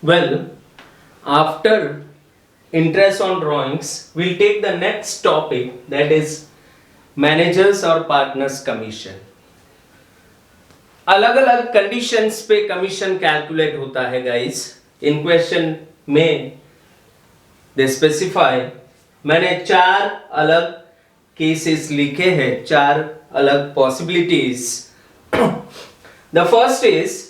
Well, after interest on drawings, we'll take the next topic, that is managers or partners commission. अलग अलग conditions पे commission calculate होता है guys. इन question में दे specify, मैंने 4 अलग केसेस लिखे हैं, 4 अलग possibilities. The first is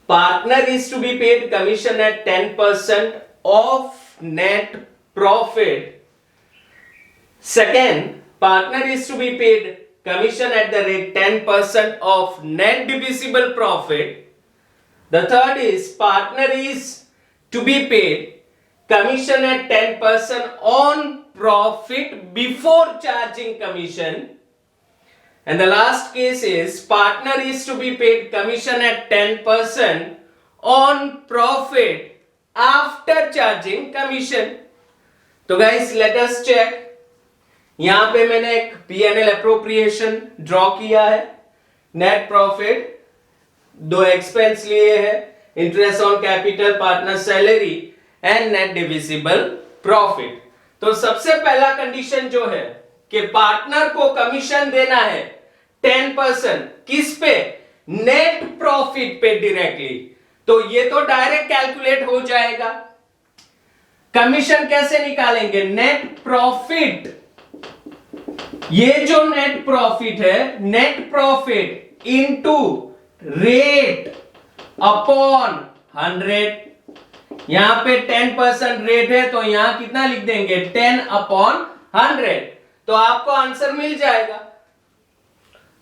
partner is to be paid commission at 10% of net profit. Second, partner is to be paid commission at the rate 10% of net divisible profit. The third is partner is to be paid commission at 10% on profit before charging commission. And the last case is partner is to be paid commission at 10% on profit after charging commission. तो guys let us check. यहाँ पे मैंने एक P&L appropriation draw किया है. Net profit, 2 expense लिए हैं, interest on capital, partner salary and net divisible profit. तो सबसे पहला कंडीशन जो है कि पार्टनर को कमीशन देना है 10%. किस पे? नेट प्रॉफिट पे डायरेक्टली. तो ये तो डायरेक्ट कैलकुलेट हो जाएगा. कमीशन कैसे निकालेंगे? Net profit. ये जो नेट प्रॉफिट है, net profit into rate upon 100. यहां पे 10% रेट है तो यहां कितना लिख देंगे? 10 अपॉन 100. तो आपको आंसर मिल जाएगा.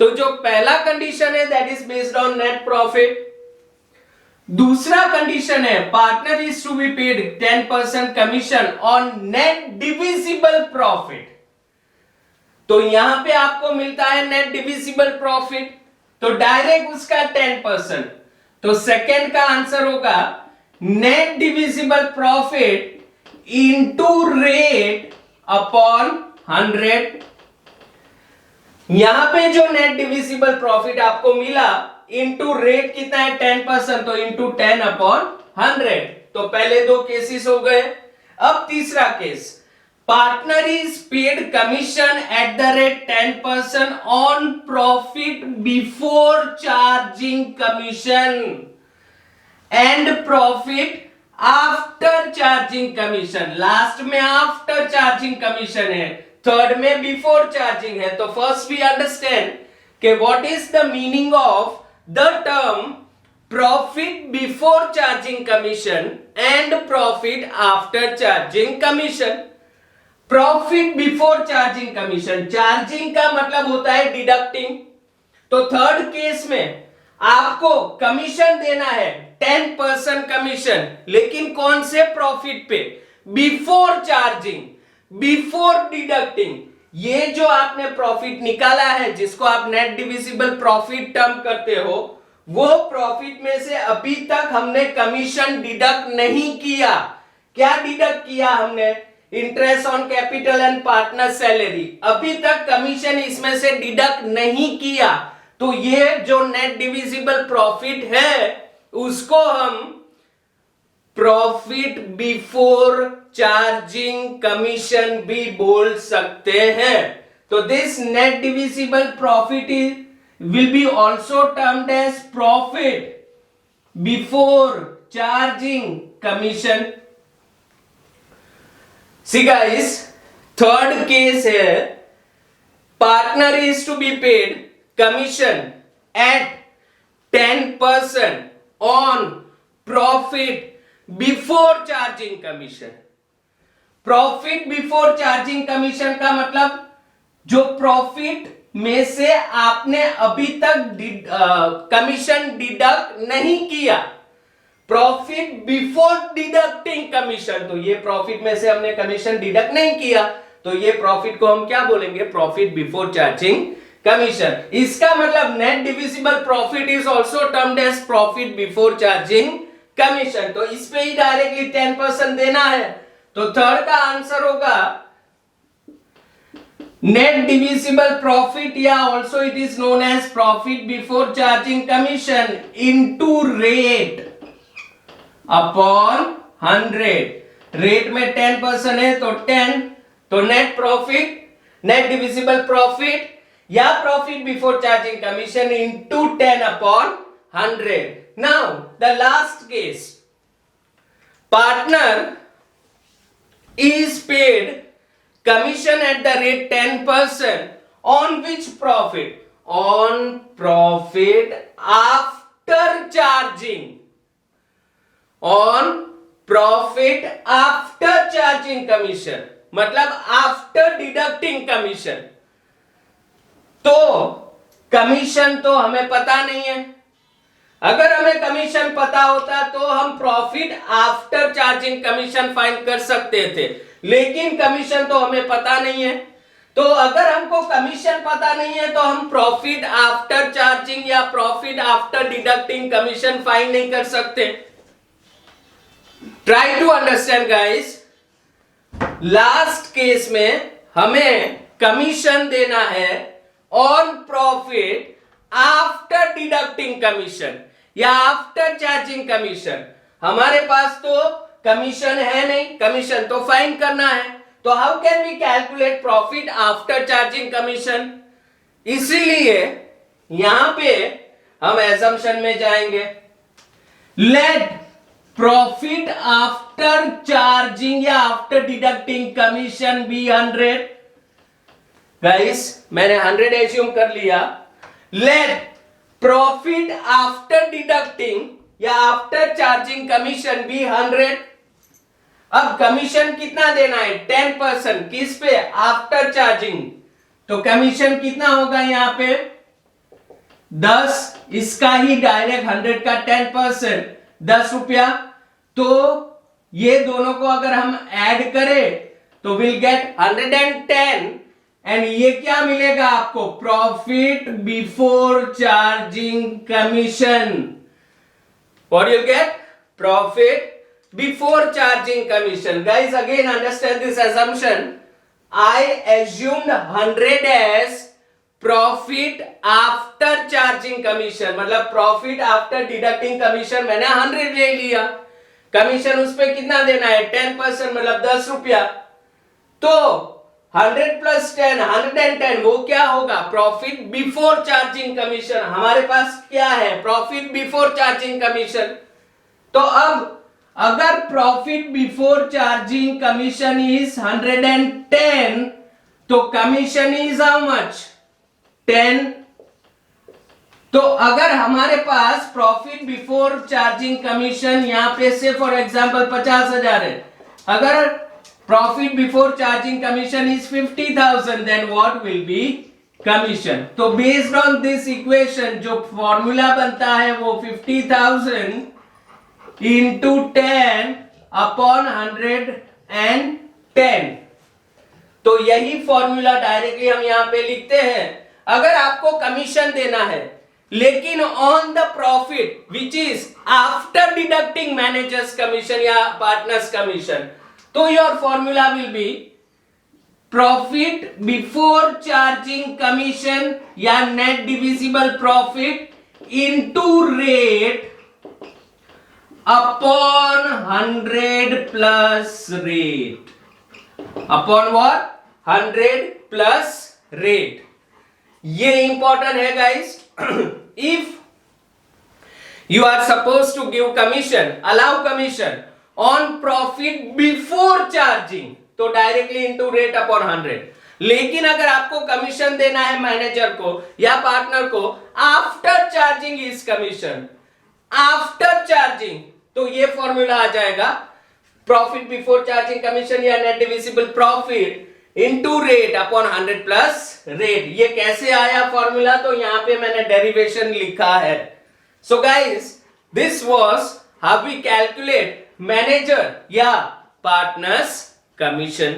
तो जो पहला कंडीशन है that is based on net profit. दूसरा कंडीशन है partner is to be paid 10% commission on net divisible profit. तो यहां पे आपको मिलता है नेट डिविजिबल प्रॉफिट, तो डायरेक्ट उसका 10%. तो सेकंड का आंसर होगा net divisible profit into rate upon 100. यहां पे जो नेट डिविजिबल प्रॉफिट आपको मिला इनटू रेट कितना है? 10%. तो इनटू 10 अपॉन 100. तो पहले 2 केसेस हो गए. अब तीसरा case, partner is paid commission at the rate 10% on profit before charging commission and profit after charging commission. Last में आफ्टर चार्जिंग कमीशन है, थर्ड में बिफोर चार्जिंग है. तो फर्स्ट वी अंडरस्टैंड कि what is the meaning of the term profit before charging commission and profit after charging commission. Profit before charging commission, charging का मतलब होता है डिडक्टिंग. तो थर्ड केस में आपको कमीशन देना है 10% कमीशन, लेकिन कौन से प्रॉफिट पे? Before charging, before deducting. ये जो आपने प्रॉफिट निकाला है, जिसको आप नेट डिविजिबल प्रॉफिट टर्म करते हो, वो प्रॉफिट में से अभी तक हमने कमीशन डिडक्ट नहीं किया. क्या डिडक्ट किया हमने? Interest on capital and partner salary. अभी तक कमीशन इसमें से डिडक्ट नहीं किया. तो ये जो नेट डिविजिबल प्रॉफिट है उसको हम प्रॉफिट बिफोर चार्जिंग कमीशन भी बोल सकते हैं. तो this net divisible profit will be also termed as profit before charging commission. See guys, third case है partner is to be paid commission at 10% on profit before charging commission. Profit before charging commission का मतलब जो profit में से आपने अभी तक commission deduct नहीं किया. प्रॉफिट बिफोर डिडक्टिंग कमीशन, तो ये प्रॉफिट में से हमने कमीशन डिडक्ट नहीं किया, तो ये प्रॉफिट को हम क्या बोलेंगे? Profit before charging commission. इसका मतलब net divisible profit is also termed as profit before charging commission. तो इस पे ही डायरेक्टली 10% देना है. तो थर्ड का आंसर होगा नेट डिविजिबल प्रॉफिट, या also it is known as profit before charging commission into rate upon 100, rate में 10% है तो 10, तो net profit, net divisible profit या profit before charging commission into 10 upon 100. Now the last case, partner is paid commission at the rate 10% on which profit? On profit after charging. On profit after charging commission. मतलब after deducting commission. तो commission तो हमें पता नहीं है. अगर हमें commission पता होता तो हम profit after charging commission find कर सकते थे, लेकिन कमीशन तो हमें पता नहीं है. तो अगर हमको कमीशन पता नहीं है तो हम प्रॉफिट आफ्टर चार्जिंग या profit after deducting commission find नहीं कर सकते. Try to understand guys. Last case में हमें कमीशन देना है on profit after deducting commission या आफ्टर चार्जिंग कमीशन. हमारे पास तो कमीशन है नहीं, कमीशन तो फाइंड करना है. तो how can we calculate profit after charging commission? इसीलिए यहां पे हम एजम्पशन में जाएंगे. लेट प्रॉफिट आफ्टर चार्जिंग या after deducting commission be 100. Guys मैंने 100 एज्यूम कर लिया. लेट प्रॉफिट आफ्टर डिडक्टिंग या आफ्टर चार्जिंग कमीशन भी 100. अब कमीशन कितना देना है? 10%. किस पे? After charging. तो कमीशन कितना होगा यहां पे? 10. इसका ही डायरेक्ट 100 का 10%, 10 रुपया. तो ये दोनों को अगर हम ऐड करें तो विल गेट 110. एंड ये क्या मिलेगा आपको? Profit before charging commission. What you get? Profit before charging commission. Guys again understand this assumption. I assumed 100 as profit after charging commission, मतलब प्रॉफिट आफ्टर डिडक्टिंग कमीशन मैंने 100 ले लिया. कमीशन उस पे कितना देना है? 10%, मतलब 10 रुपया. तो 100 प्लस 10, 110. वो क्या होगा? Profit before charging commission. हमारे पास क्या है? Profit before charging commission. तो अब अगर profit before charging commission is 110, तो कमीशन इज हाउ मच? 10. तो अगर हमारे पास प्रॉफिट बिफोर चार्जिंग कमीशन यहां पे से फॉर एग्जांपल 50,000 है, अगर profit before charging commission is 50,000, then what will be commission? तो based on this equation जो फॉर्मूला बनता है वो 50,000 into 10 upon 110. तो यही फॉर्मूला डायरेक्टली हम यहां पे लिखते हैं. अगर आपको कमीशन देना है लेकिन on the profit which is after deducting manager's commission या पार्टनर्स कमीशन, तो your formula will be profit before charging commission या net divisible profit into rate upon 100 plus rate. Upon what? 100 plus rate. ये important है guys. If you are supposed to give commission, allow commission on profit before charging, तो directly into rate upon 100. लेकिन अगर आपको commission देना है manager को या पार्टनर को after charging is commission, after charging, तो ये फॉर्मूला आ जाएगा प्रॉफिट बिफोर चार्जिंग कमीशन या net divisible profit into rate upon 100 plus rate. ये कैसे आया फॉर्मूला? तो यहां पे मैंने डेरिवेशन लिखा है. So guys this was how we calculate manager या पार्टनर्स कमीशन.